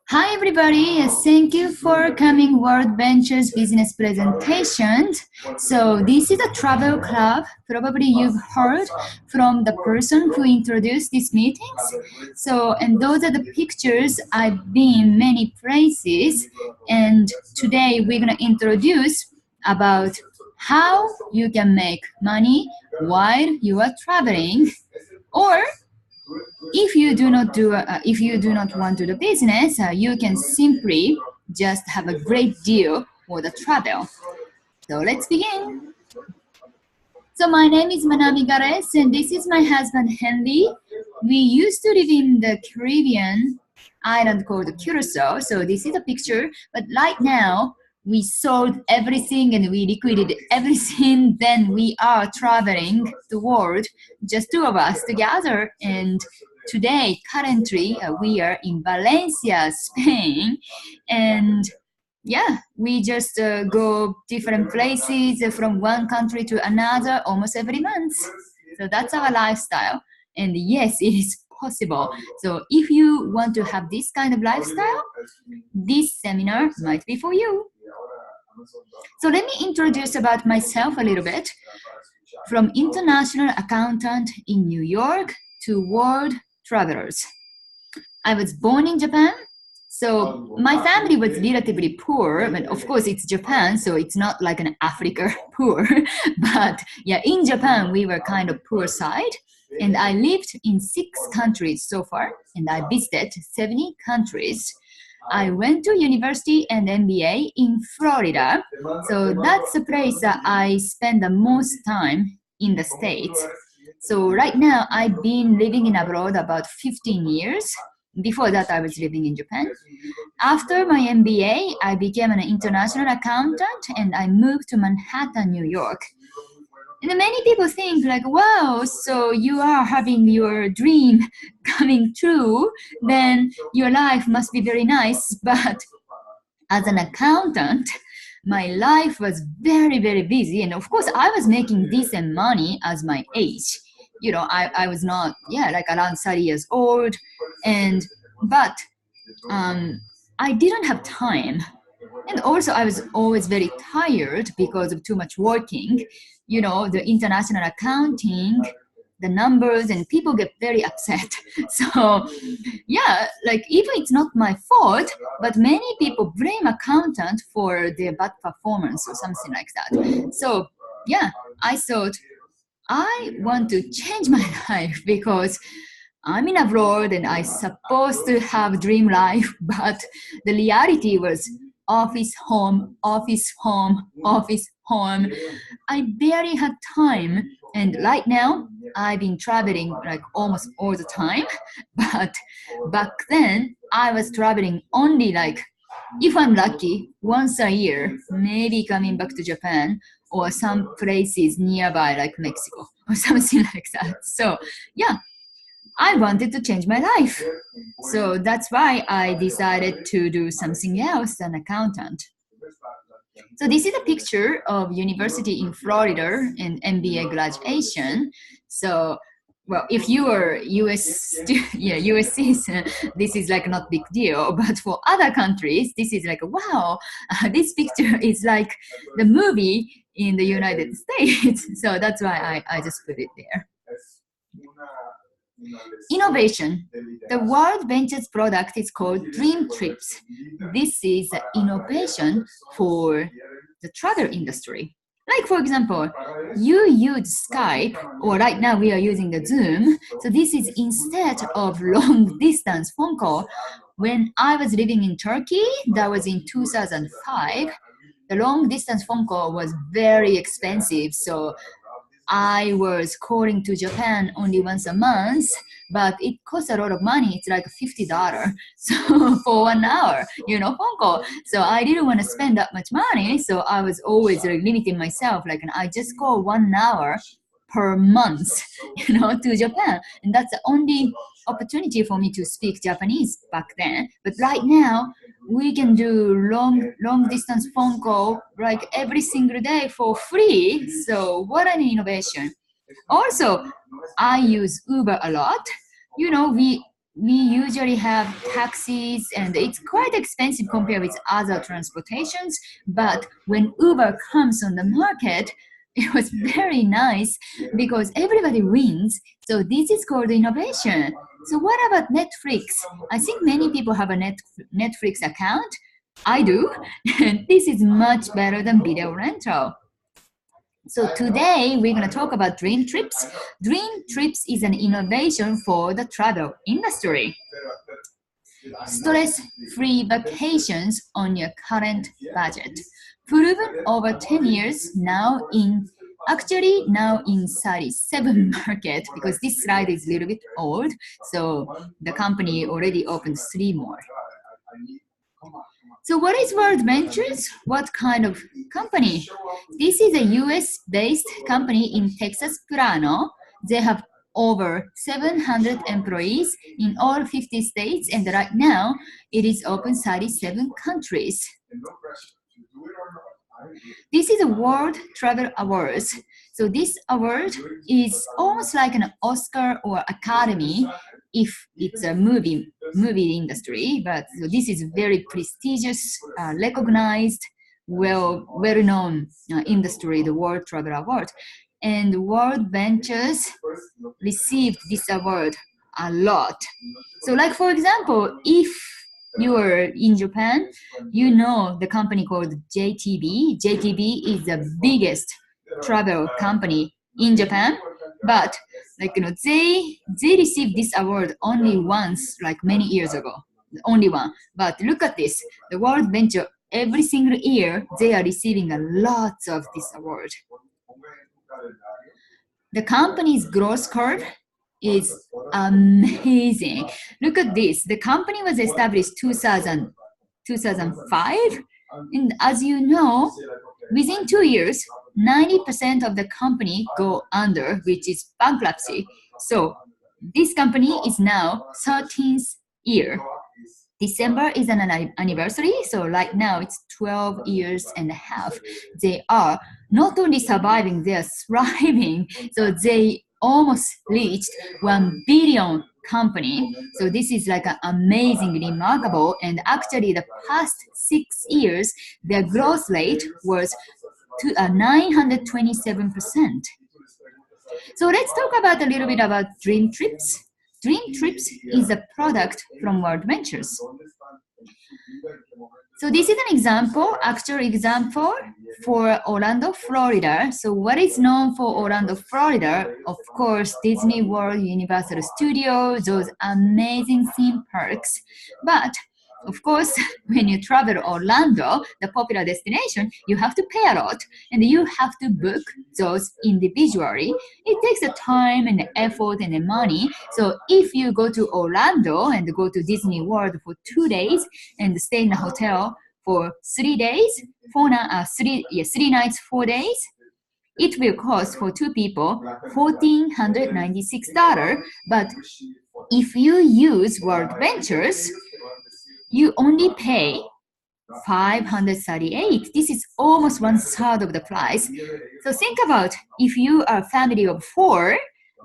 Hi everybody, thank you for coming WorldVentures Business Presentation. So this is a travel club. Probably you've heard from the person who introduced these meetings. And those are the pictures. I've been many places, and today we're gonna introduce about how you can make money while you are traveling, or if you do not want to do business, you can simply just have a great deal for the travel. So let's begin. So my name is manamigares, and this is my husband Henry. We used to live in the Caribbean island called Curacao. So this is a picture, but right now we sold everything and we liquidated everything. Then we are traveling the world, just two of us together. And today, currently, we are in Valencia, Spain. And yeah, we just go different places from one country to another almost every month. So that's our lifestyle. And yes, it is possible. So if you want to have this kind of lifestyle, this seminar might be for you. So let me introduce about myself a little bit. From international accountant in New York to world travelers. I was born in Japan. So my family was relatively poor, but of course it's Japan, so it's not like an Africa poor. But yeah, in Japan, we were kind of poor side. And I lived in 6 countries so far, and I visited 70 countries. I went to university and MBA in Florida. So that's the place that I spend the most time in the States. So right now, I've been living in abroad about 15 years. Before that, I was living in Japan. After my MBA, I became an international accountant and I moved to Manhattan, New York. And many people think like, wow, so you are having your dream coming true, then your life must be very nice. But as an accountant, my life was very, very busy. And of course, I was making decent money as my age. You know, I was not, like around 30 years old. But I didn't have time. And also I was always very tired because of too much working. You know, the international accounting, the numbers, and people get very upset. So yeah, like even it's not my fault, but many people blame accountant for their bad performance or something like that. So yeah, I thought I want to change my life because I'm in abroad and I'm supposed to have dream life, but the reality was office, home, office, home, office, home. I barely had time. And right now, I've been traveling like almost all the time. But back then, I was traveling only like, if I'm lucky, once a year, maybe coming back to Japan or some places nearby like Mexico or something like that. So yeah, I wanted to change my life. So that's why I decided to do something else than accountant. So this is a picture of university in Florida and MBA graduation. So, well, if you are US, US citizen, this is like not big deal. But for other countries, this is like, wow, this picture is like the movie in the United States. So that's why I just put it there. Innovation. The WorldVentures product is called Dream Trips. This is innovation for the travel industry. Like for example, you use Skype, or right now we are using the Zoom. So this is instead of long distance phone call. When I was living in Turkey, that was in 2005, the long distance phone call was very expensive. So I was calling to Japan only once a month, but it costs a lot of money. It's like $50 so for 1 hour, phone call. So I didn't want to spend that much money. So I was always like limiting myself. Like, I just call 1 hour per month, to Japan. And that's the only opportunity for me to speak Japanese back then. But right now, we can do long distance phone call like every single day for free. So what an innovation. Also, I use Uber a lot. we usually have taxis and it's quite expensive compared with other transportations. But when Uber comes on the market, it was very nice because everybody wins. So this is called innovation. So what about Netflix? I think many people have a Netflix account. I do. And this is much better than video rental. So today we're going to talk about Dream Trips. Dream Trips is an innovation for the travel industry. Stress-free vacations on your current budget. Proven over 10 years now in 37 market, because this slide is a little bit old. So the company already opened 3 more. So what is WorldVentures? What kind of company? This is a US-based company in Texas, Plano. They have over 700 employees in all 50 states, and right now it is open 37 countries. This is a World Travel Awards. So this award is almost like an Oscar or Academy if it's a movie industry, but so this is very prestigious, recognized, well-known industry, the World Travel Award. And WorldVentures received this award a lot. So like, for example, if you are in Japan, you know the company called JTB. JTB is the biggest travel company in Japan, but like, they received this award only once, like many years ago, only one. But look at this, the WorldVenture, every single year they are receiving a lot of this award. The company's growth curve is amazing. Look at this. The company was established 2005, and as you know, within 2 years, 90% of the company go under, which is bankruptcy. So this company is now 13th year. December is an anniversary, so right now it's 12 years and a half. They are not only surviving, they are thriving. So they almost reached 1 billion company. So this is like an amazing, remarkable, and actually the past 6 years, their growth rate was 927%. So let's talk about a little bit about Dream Trips. Dream Trips is a product from WorldVentures. So this is an example, actual example for Orlando, Florida. So what is known for Orlando, Florida? Of course, Disney World, Universal Studios, those amazing theme parks. But of course, when you travel Orlando, the popular destination, you have to pay a lot and you have to book those individually. It takes the time and the effort and the money. So if you go to Orlando and go to Disney World for 2 days and stay in a hotel for 3 days, 3 nights, 4 days, it will cost for 2 people $1,496. But if you use WorldVentures, you only pay $538. This is almost 1/3 of the price. So think about, if you are a family of 4,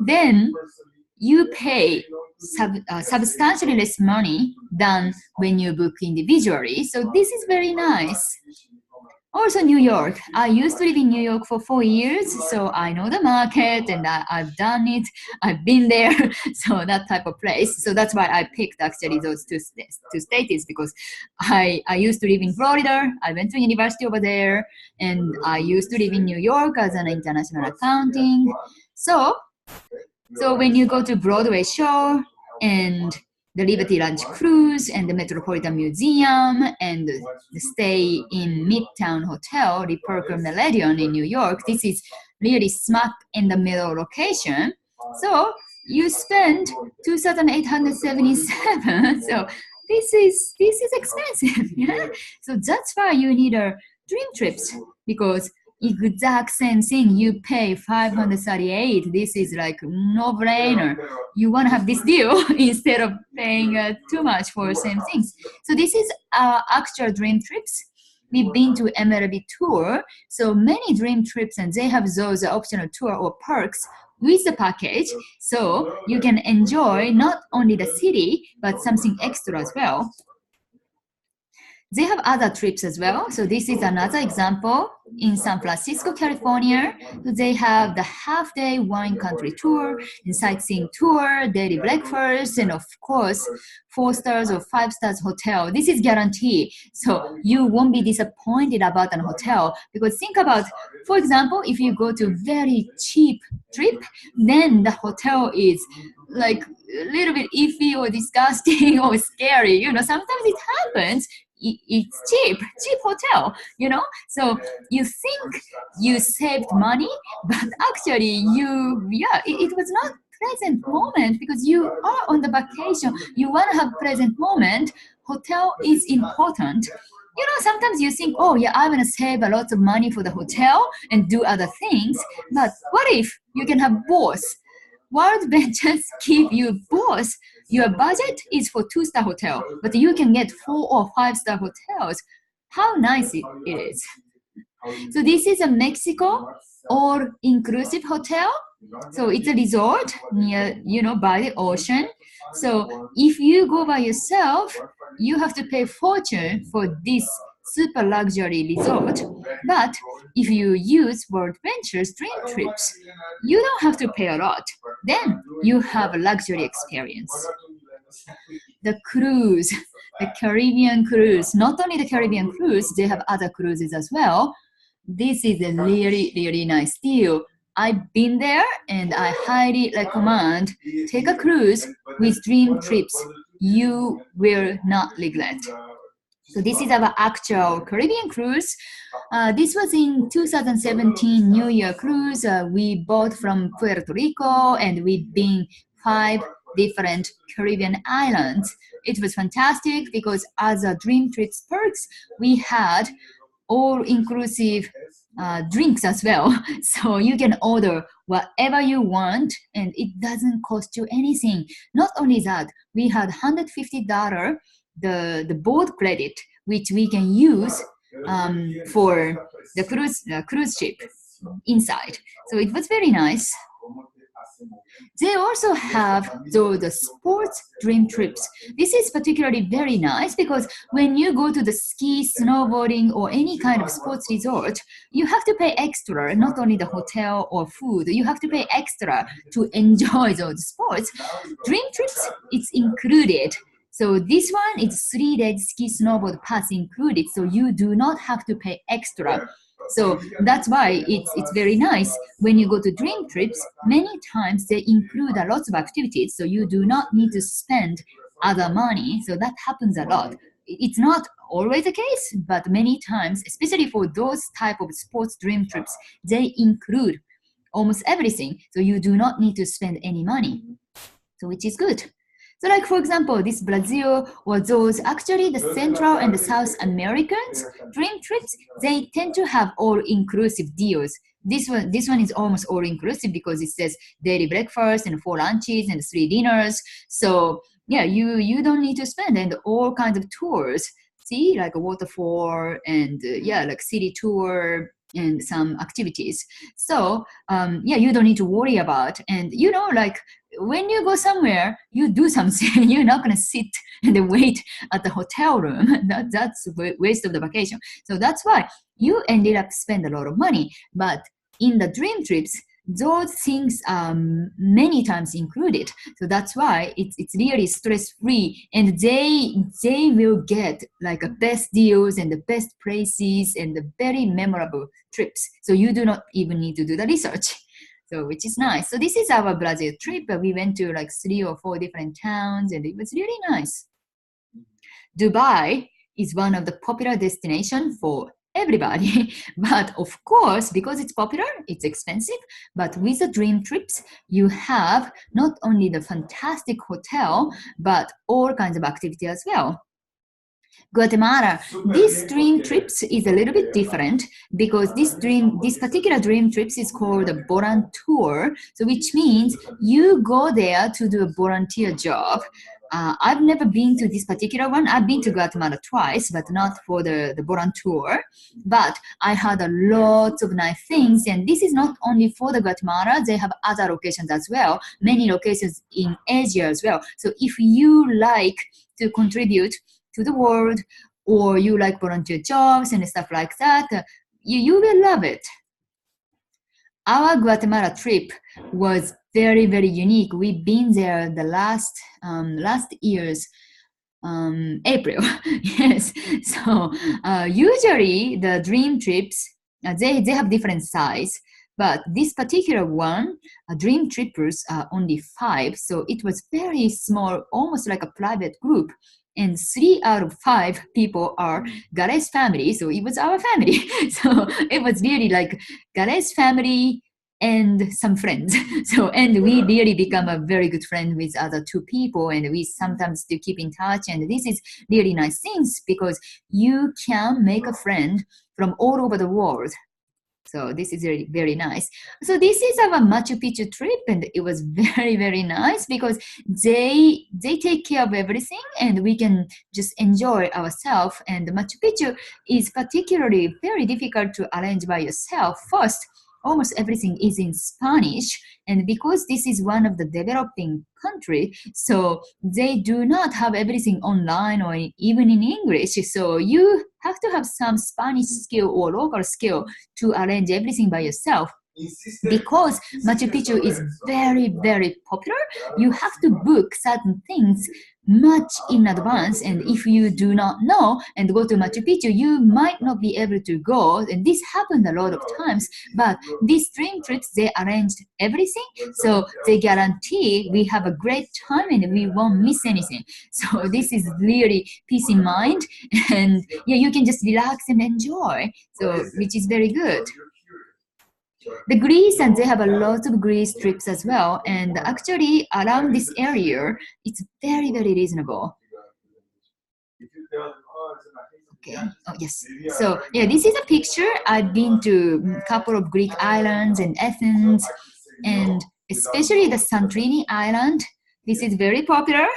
then you pay substantially less money than when you book individually. So this is very nice. Also New York. I used to live in New York for 4 years, so I know the market and I've done it. I've been there, so that type of place. So that's why I picked actually those two states, because I used to live in Florida. I went to university over there, and I used to live in New York as an international accounting. So when you go to Broadway show and the Liberty Lounge Cruise and the Metropolitan Museum and the stay in Midtown Hotel, the Parker Meridien in New York, this is really smack in the middle location. So you spend $2,877. So this is expensive. Yeah? So that's why you need a Dream Trips, because exact same thing, you pay $538. This is like no-brainer. You want to have this deal instead of paying too much for same things. So this is our actual Dream Trips. We've been to MLB tour, so many Dream Trips, and they have those optional tour or perks with the package, so you can enjoy not only the city, but something extra as well. They have other trips as well. So this is another example. In San Francisco, California, they have the half-day wine country tour, and sightseeing tour, daily breakfast, and of course, 4 stars or 5 stars hotel. This is guaranteed. So you won't be disappointed about an hotel, because think about, for example, if you go to very cheap trip, then the hotel is like a little bit iffy or disgusting or scary. Sometimes it happens. It's cheap hotel, so you think you saved money, but actually it was not pleasant moment, because you are on the vacation, you want to have pleasant moment. Hotel is important. Sometimes you think, oh yeah, I'm going to save a lot of money for the hotel and do other things, but what if you can have both? WorldVentures give you both. Your budget is for 2-star hotel, but you can get 4 or 5-star hotels. How nice it is. So this is a Mexico all-inclusive hotel. So it's a resort near, by the ocean. So if you go by yourself, you have to pay fortune for this super luxury resort. But if you use WorldVentures Dream Trips, you don't have to pay a lot. Then you have a luxury experience. The cruise, the Caribbean cruise. Not only the Caribbean cruise, they have other cruises as well. This is a really, really nice deal. I've been there and I highly recommend take a cruise with Dream Trips. You will not regret. So this is our actual Caribbean cruise. This was in 2017 New Year cruise. We bought from Puerto Rico and we've been 5 different Caribbean islands. It was fantastic because as a Dream Trips perks, we had all-inclusive drinks as well. So you can order whatever you want and it doesn't cost you anything. Not only that, we had $150 the board credit, which we can use for the cruise ship inside. So it was very nice. They also have the sports dream trips. This is particularly very nice because when you go to the ski, snowboarding, or any kind of sports resort, you have to pay extra, not only the hotel or food. You have to pay extra to enjoy those sports. Dream trips, it's included. So this one is 3-day ski snowboard pass included, so you do not have to pay extra. So that's why it's very nice. When you go to Dream Trips, many times they include a lot of activities, so you do not need to spend other money. So that happens a lot. It's not always the case, but many times, especially for those type of sports Dream Trips, they include almost everything. So you do not need to spend any money, so which is good. So like, for example, this Brazil or those actually the Central and the South Americans Dream Trips, they tend to have all-inclusive deals. This one is almost all-inclusive because it says daily breakfast and 4 lunches and 3 dinners. So yeah, you don't need to spend, and all kinds of tours. See, like a waterfall and like city tour and some activities. So yeah, you don't need to worry about. And like when you go somewhere, you do something. You're not going to sit and wait at the hotel room. That's a waste of the vacation. So that's why you ended up spend a lot of money. But in the Dream Trips, those things are many times included. So that's why it's really stress-free, and they will get like a best deals and the best places and the very memorable trips. So you do not even need to do the research. So which is nice. So this is our Brazil trip. We went to like 3 or 4 different towns and it was really nice. Dubai is one of the popular destinations for everybody, but of course, because it's popular, it's expensive. But with the Dream Trips, you have not only the fantastic hotel, but all kinds of activity as well. Guatemala, this Dream Trips is a little bit different because this particular Dream Trips is called a volunteer, so which means you go there to do a volunteer job. I've never been to this particular one. I've been to Guatemala twice, but not for the volunteer. But I had a lot of nice things, and this is not only for the Guatemala. They have other locations as well, many locations in Asia as well. So if you like to contribute to the world, or you like volunteer jobs and stuff like that, you will love it. Our Guatemala trip was very, very unique. We've been there the last year's April. Yes. So usually the dream trips, they have different size. But this particular one, dream trippers are only 5. So it was very small, almost like a private group. And 3 out of 5 people are Gares family. So it was our family. So it was really like Gares family and some friends. So, and we really become a very good friend with other 2 people. And we sometimes still keep in touch. And this is really nice things because you can make a friend from all over the world. So this is very, very nice. So this is our Machu Picchu trip, and it was very, very nice because they take care of everything, and we can just enjoy ourselves. And Machu Picchu is particularly very difficult to arrange by yourself. First, almost everything is in Spanish, and because this is one of the developing country, so they do not have everything online or even in English. So you have to have some Spanish skill or local skill to arrange everything by yourself. Because Machu Picchu is very, very popular, you have to book certain things much in advance. And if you do not know and go to Machu Picchu, you might not be able to go. And this happened a lot of times. But these dream trips, they arranged everything. So they guarantee we have a great time and we won't miss anything. So this is really peace in mind. And yeah, you can just relax and enjoy. So which is very good. The Greece, and they have a lot of Greece trips as well. And actually, around this area, it's very, very reasonable. Okay. Oh, yes. So, yeah, this is a picture. I've been to a couple of Greek islands and Athens, and especially the Santorini Island. This is very popular,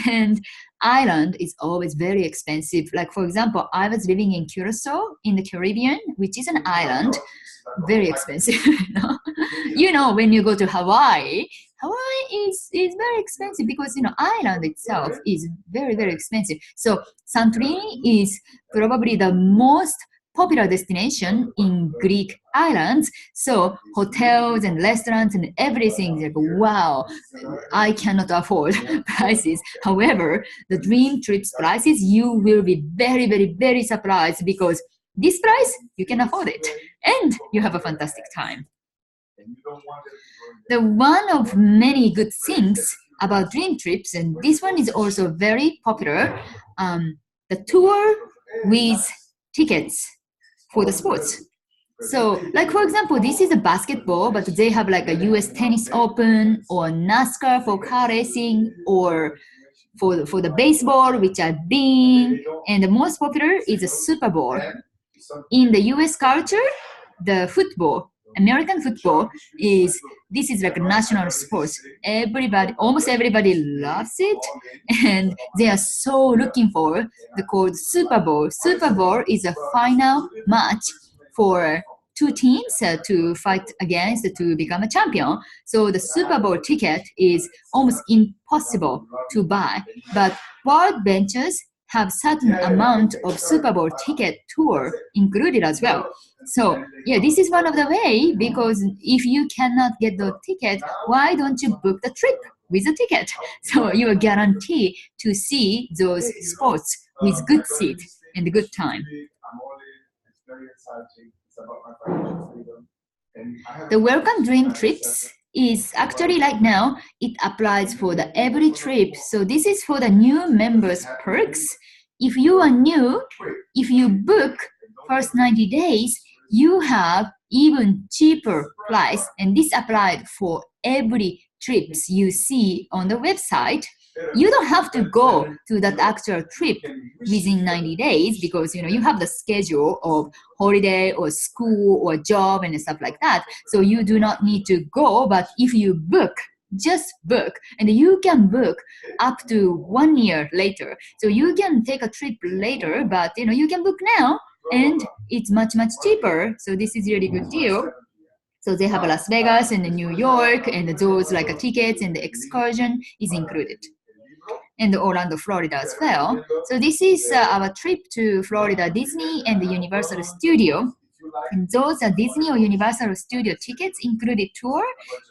and island is always very expensive. Like, for example, I was living in Curacao in the Caribbean, which is an island. Very expensive. You know, when you go to Hawaii is very expensive because, you know, island itself is very, very expensive. So Santorini is probably the most popular destination in Greek islands. So hotels and restaurants and everything, like, wow, I cannot afford prices. However, the dream trips prices, you will be very, very, very surprised because this price, you can afford it, and you have a fantastic time. The one of many good things about dream trips, and this one is also very popular, the tour with tickets for the sports. So, like, for example, this is a basketball, but they have like a US Tennis Open or NASCAR for car racing, or for the baseball, which I've been, and the most popular is a Super Bowl. In the US culture, the football, American football, this is like a national sport. Almost everybody loves it, and they are so looking for the called Super Bowl. Super Bowl is a final match for 2 teams to fight against to become a champion. So the Super Bowl ticket is almost impossible to buy, but WorldVentures have certain amount of Super Bowl ticket tour included as well. So yeah, this is one of the way, because if you cannot get the ticket, why don't you book the trip with a ticket? So you are guaranteed to see those sports with good seat and good time. The Welcome Dream Trips is actually right now, it applies for the every trip. So this is for the new members perks. If you are new, if you book first 90 days, you have even cheaper price. And this applied for every trips you see on the website. You don't have to go to that actual trip within 90 days because, you know, you have the schedule of holiday or school or job and stuff like that. So you do not need to go. But if you book just book, and you can book up to 1 year later. So you can take a trip later, but you can book now, and it's much cheaper. So this is really good deal. So they have Las Vegas and New York, and those like tickets and the excursion is included. And Orlando, Florida as well. So this is our trip to Florida Disney and the Universal Studio. And those are Disney or Universal Studio tickets included tour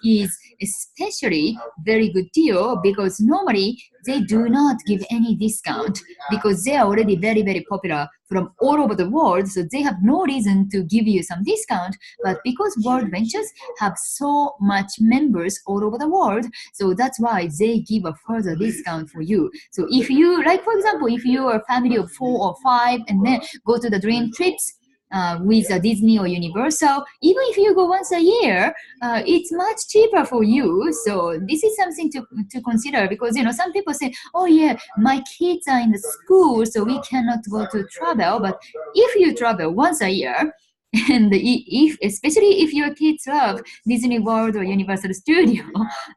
is especially very good deal because normally they do not give any discount because they are already very popular from all over the world. So they have no reason to give you some discount. But because WorldVentures have so much members all over the world, so that's why they give a further discount for you. So if you, like for example, if you are a family of 4 or 5 and then go to the dream trips, with a Disney or Universal, even if you go once a year, it's much cheaper for you. So this is something to consider because some people say, oh yeah, my kids are in the school, so we cannot go to travel. But if you travel once a year, and especially if your kids love Disney World or Universal Studio,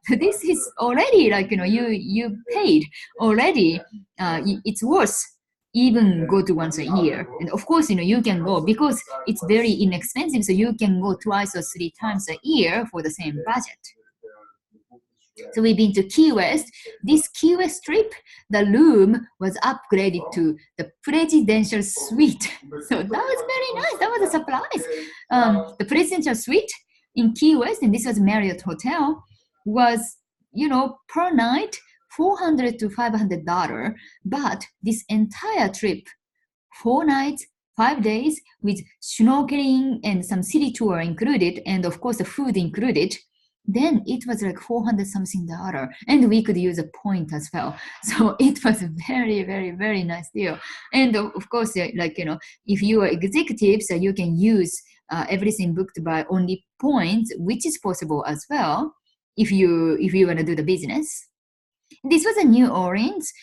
this is already like you paid already. It's worth even go to once a year. And of course, you can go because it's very inexpensive, so you can go 2 or 3 times a year for the same budget. So we've been to Key West. This Key West trip, the room was upgraded to the presidential suite. So that was very nice. That was a surprise. The presidential suite in Key West, and this was Marriott Hotel, was, per night, $400 to $500, but this entire trip, 4 nights, 5 days with snorkeling and some city tour included, and of course the food included, then it was like $400 something, and we could use a point as well. So it was a very nice deal. And of course, if you are executives, you can use everything booked by only points, which is possible as well if you want to do the business. This was in New Orleans.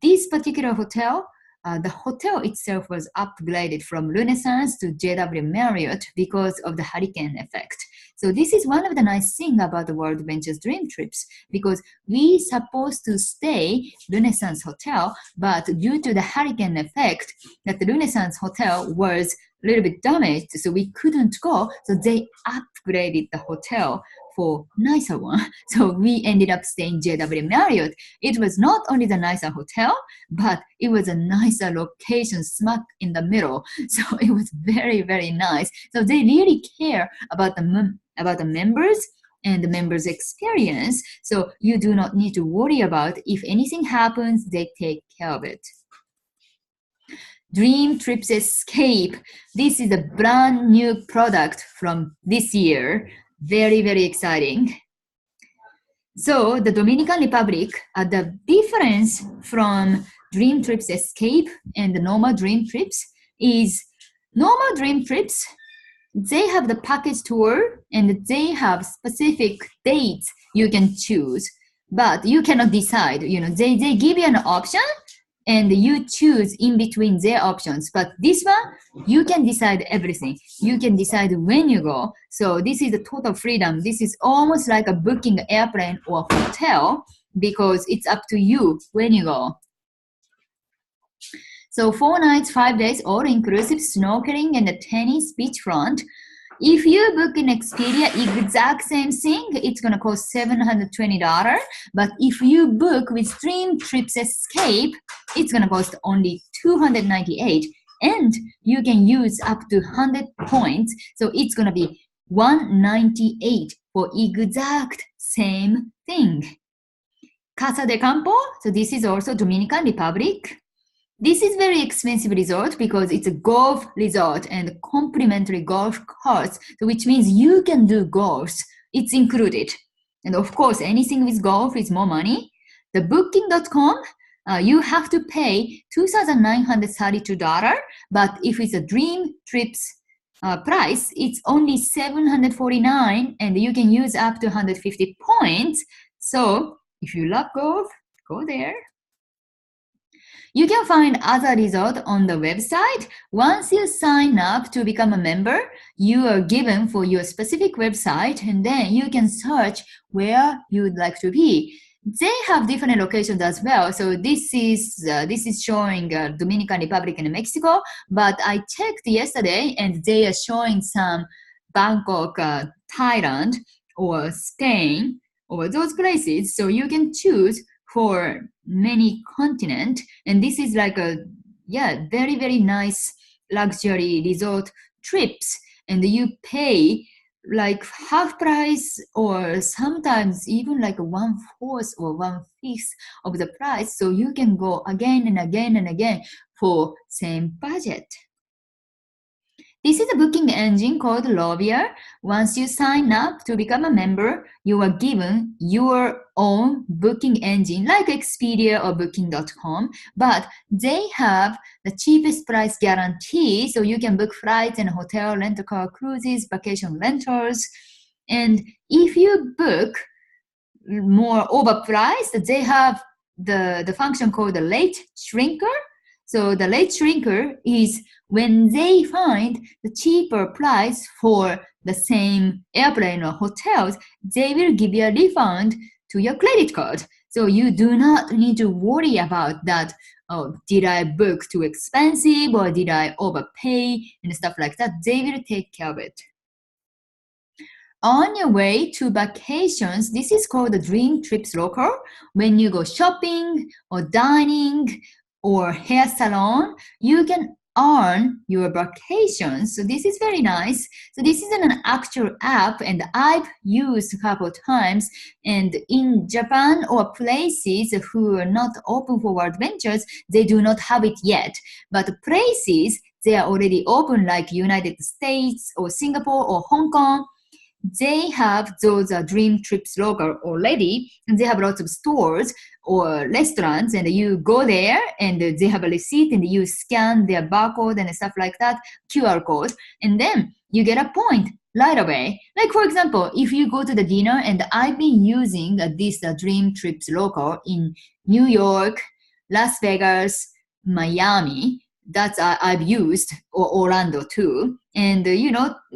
This particular hotel, the hotel itself was upgraded from Renaissance to JW Marriott because of the hurricane effect. So this is one of the nice things about the WorldVentures Dream Trips because we supposed to stay Renaissance Hotel, but due to the hurricane effect, that the Renaissance Hotel was a little bit damaged, so we couldn't go. So they upgraded the hotel for nicer one. So we ended up staying JW Marriott. It was not only the nicer hotel, but it was a nicer location smack in the middle. So it was very nice. So they really care about the members and the members' experience. So you do not need to worry about if anything happens, they take care of it. Dream Trips Escape. This is a brand new product from this year. Very exciting. So the Dominican Republic, the difference from Dream Trips Escape and the normal Dream Trips is normal Dream Trips, they have the package tour and they have specific dates you can choose, but you cannot decide. They give you an option and you choose in between their options. But this one, you can decide everything. You can decide when you go. So this is a total freedom. This is almost like a booking an airplane or a hotel because it's up to you when you go. So 4 nights, 5 days, all inclusive snorkeling and a tennis beachfront. If you book in Expedia, exact same thing, it's going to cost $720. But if you book with Dream Trips Escape, it's going to cost only $298. And you can use up to 100 points. So it's going to be $198 for exact same thing. Casa de Campo, so this is also Dominican Republic. This is very expensive resort because it's a golf resort and complimentary golf course, so which means you can do golf. It's included. And of course, anything with golf is more money. The booking.com, you have to pay $2,932, but if it's a Dream Trips price, it's only $749, and you can use up to 150 points. So if you love golf, go there. You can find other results on the website. Once you sign up to become a member, you are given for your specific website, and then you can search where you would like to be. They have different locations as well. So this is showing Dominican Republic and Mexico, but I checked yesterday, and they are showing some Bangkok, Thailand, or Spain, or those places. So you can choose for many continent, and this is like a very, very nice luxury resort trips, and you pay like half price or sometimes even like 1/4 or 1/5 of the price, so you can go again and again and again for same budget. This is a booking engine called Lovier. Once you sign up to become a member, you are given your own booking engine like Expedia or Booking.com, but they have the cheapest price guarantee, so you can book flights and hotel, rental-car cruises, vacation rentals. And if you book more overpriced, they have the function called the late shrinker. So the late shrinker is when they find the cheaper price for the same airplane or hotels, they will give you a refund to your credit card. So you do not need to worry about that. Oh, did I book too expensive or did I overpay and stuff like that? They will take care of it. On your way to vacations, this is called the Dream Trips Local. When you go shopping or dining or hair salon, you can earn your vacations. So this is very nice. So this is an actual app, and I've used a couple of times. And in Japan or places who are not open for WorldVentures, they do not have it yet. But places, they are already open like United States or Singapore or Hong Kong. They have those Dream Trips Local already, and they have lots of stores or restaurants, and you go there and they have a receipt and you scan their barcode and stuff like that, QR code, and then you get a point right away. Like for example, if you go to the dinner, and I've been using this Dream Trips Local in New York, Las Vegas, Miami, that I've used, or Orlando too. And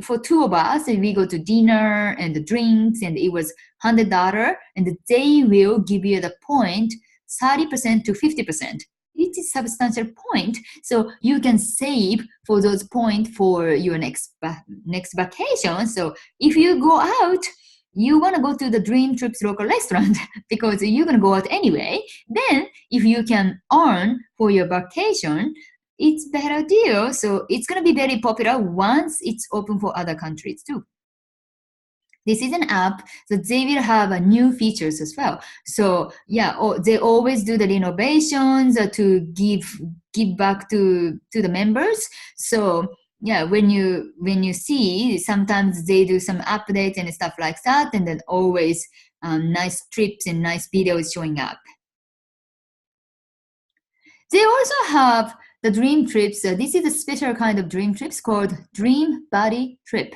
for two of us, we go to dinner and the drinks, and it was $100, and they will give you the point 30% to 50%. It is substantial point, so you can save for those points for your next vacation. So if you go out, you want to go to the Dream Trips Local restaurant because you're going to go out anyway. Then if you can earn for your vacation, it's a better deal. So it's going to be very popular once it's open for other countries too. This is an app, so they will have new features as well. So they always do the renovations to give back to the members. So when you see, sometimes they do some updates and stuff like that, and then always nice trips and nice videos showing up. They also have the dream trips. This is a special kind of dream trips called Dream Body Trip.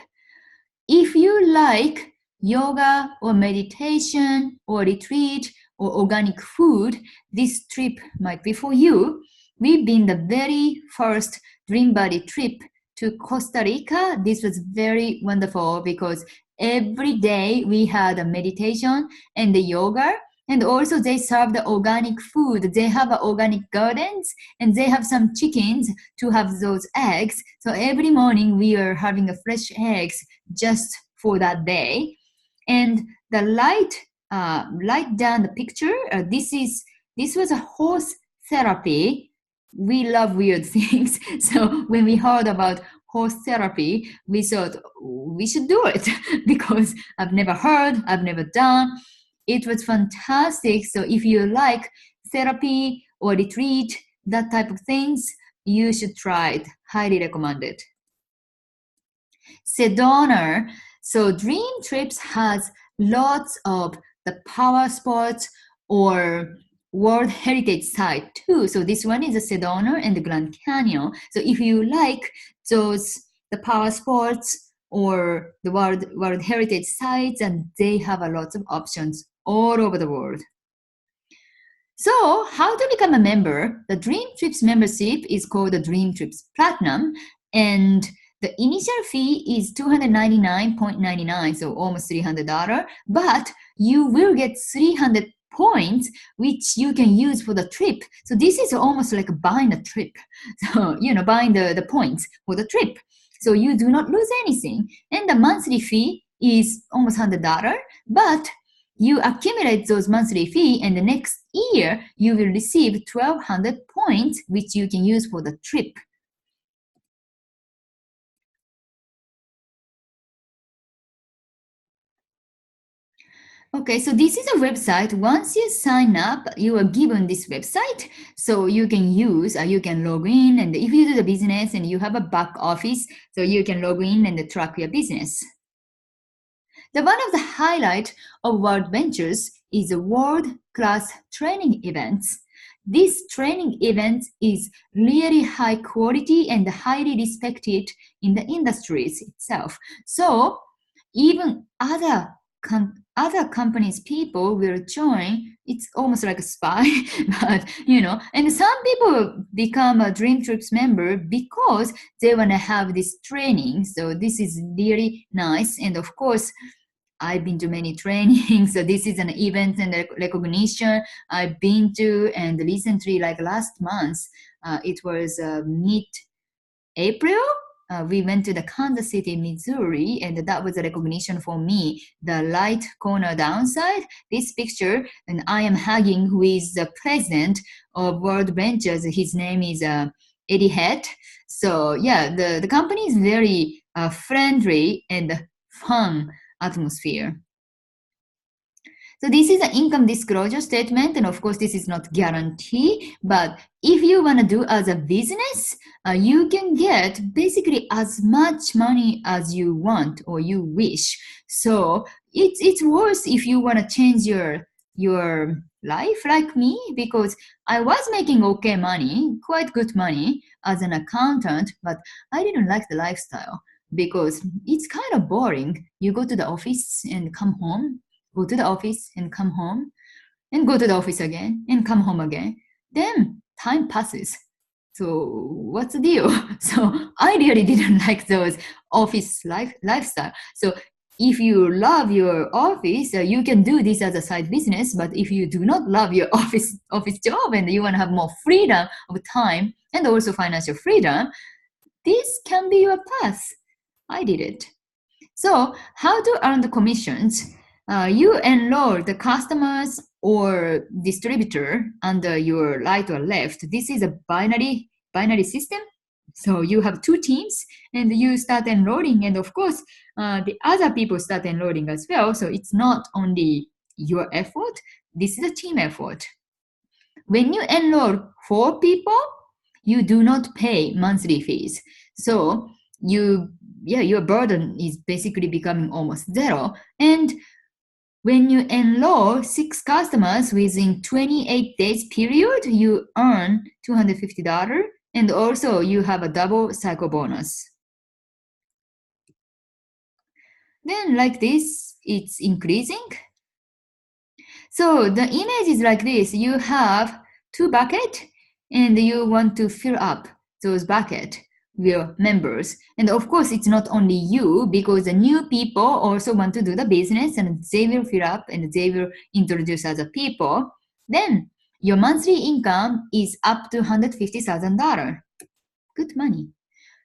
If you like yoga or meditation or retreat or organic food, this trip might be for you. We've been the very first Dream Body trip to Costa Rica. This was very wonderful because every day we had a meditation and the yoga. And also they serve the organic food. They have organic gardens, and they have some chickens to have those eggs. So every morning we are having a fresh eggs just for that day. And the light down the picture, this was a horse therapy. We love weird things. So when we heard about horse therapy, we thought we should do it because I've never heard, I've never done. It was fantastic. So if you like therapy or retreat, that type of things, you should try it. Highly recommend it. Sedona. So Dream Trips has lots of the power sports or World Heritage Site too. So this one is the Sedona and the Grand Canyon. So if you like the power sports or the World Heritage Sites, and they have a lot of options all over the world. So, how to become a member? The Dream Trips membership is called the Dream Trips Platinum, and the initial fee is $299.99, so almost $300, but you will get 300 points which you can use for the trip. So this is almost like buying a trip. So, buying the points for the trip. So you do not lose anything. And the monthly fee is almost $100, but you accumulate those monthly fee, and the next year you will receive 1,200 points which you can use for the trip. Okay, so this is a website. Once you sign up, you are given this website. So you can you can log in, and if you do the business and you have a back office, so you can log in and track your business. One of the highlights of WorldVentures is the world-class training events. This training event is really high quality and highly respected in the industries itself. So even other companies' people will join. It's almost like a spy, but and some people become a Dream Trips member because they want to have this training. So this is really nice, and of course, I've been to many trainings. So this is an event and recognition I've been to, and recently, like last month, it was mid-April. We went to the Kansas City, Missouri, and that was a recognition for me. The right corner downside, this picture, and I am hugging who is the president of WorldVentures. His name is Eddie Head. So yeah, the company is very friendly and fun atmosphere. So this is an income disclosure statement, and of course this is not guarantee, but if you want to do as a business, you can get basically as much money as you want or you wish. So it's worth if you want to change your life like me, because I was making okay money, quite good money as an accountant, but I didn't like the lifestyle because it's kind of boring. You go to the office and come home, go to the office and come home, and go to the office again and come home again. Then time passes. So what's the deal? So I really didn't like those office lifestyle. So if you love your office, you can do this as a side business. But if you do not love your office job and you want to have more freedom of time and also financial freedom, this can be your path. I did it. So how to earn the commissions? You enroll the customers or distributor under your right or left. This is a binary system. So you have two teams and you start enrolling, and of course the other people start enrolling as well. So it's not only your effort, this is a team effort. When you enroll 4 people, you do not pay monthly fees. So your burden is basically becoming almost zero. And when you enroll 6 customers within 28 days period, you earn $250, and also you have a double cycle bonus. Then like this, it's increasing. So the image is like this. You have 2 buckets and you want to fill up those buckets with members. And of course, it's not only you, because the new people also want to do the business and they will fill up and they will introduce other people. Then your monthly income is up to $150,000. Good money.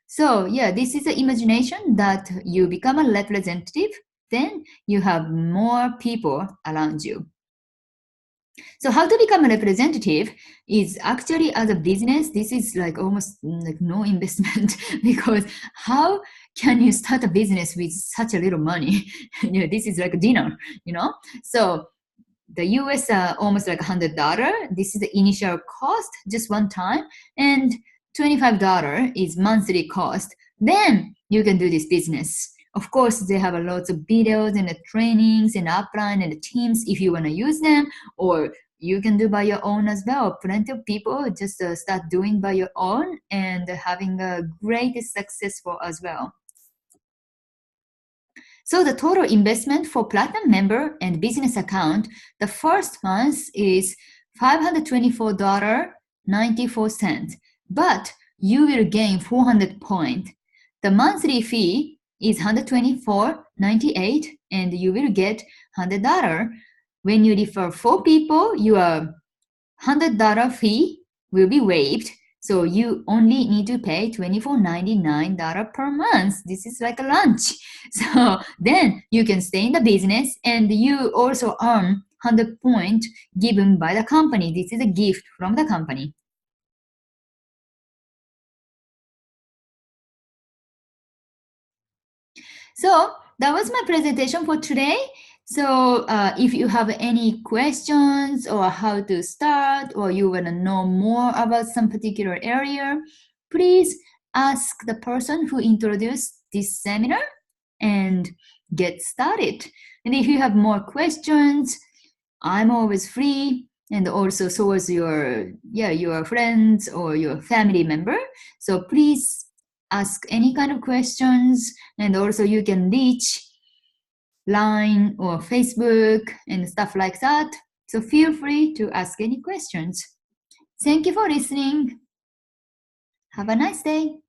So yeah, this is the imagination that you become a representative, then you have more people around you. So how to become a representative is actually, as a business, this is like almost like no investment because how can you start a business with such a little money? This is like a dinner, So the US are almost like $100. This is the initial cost, just one time, and $25 is monthly cost. Then you can do this business. Of course, they have a lots of videos and the trainings and upline and the teams if you want to use them, or you can do by your own as well. Plenty of people just start doing by your own and having a great successful as well. So the total investment for Platinum member and business account, the first month is $524.94, but you will gain 400 points. The monthly fee is $124.98 and you will get $100. When you refer 4 people, your $100 fee will be waived. So you only need to pay $24.99 per month. This is like a lunch. So then you can stay in the business and you also earn 100 points given by the company. This is a gift from the company. So that was my presentation for today. So if you have any questions or how to start or you want to know more about some particular area, please ask the person who introduced this seminar and get started. And if you have more questions, I'm always free, and also so is your friends or your family member. So please ask any kind of questions, and also you can reach Line or Facebook and stuff like that. So feel free to ask any questions. Thank you for listening. Have a nice day.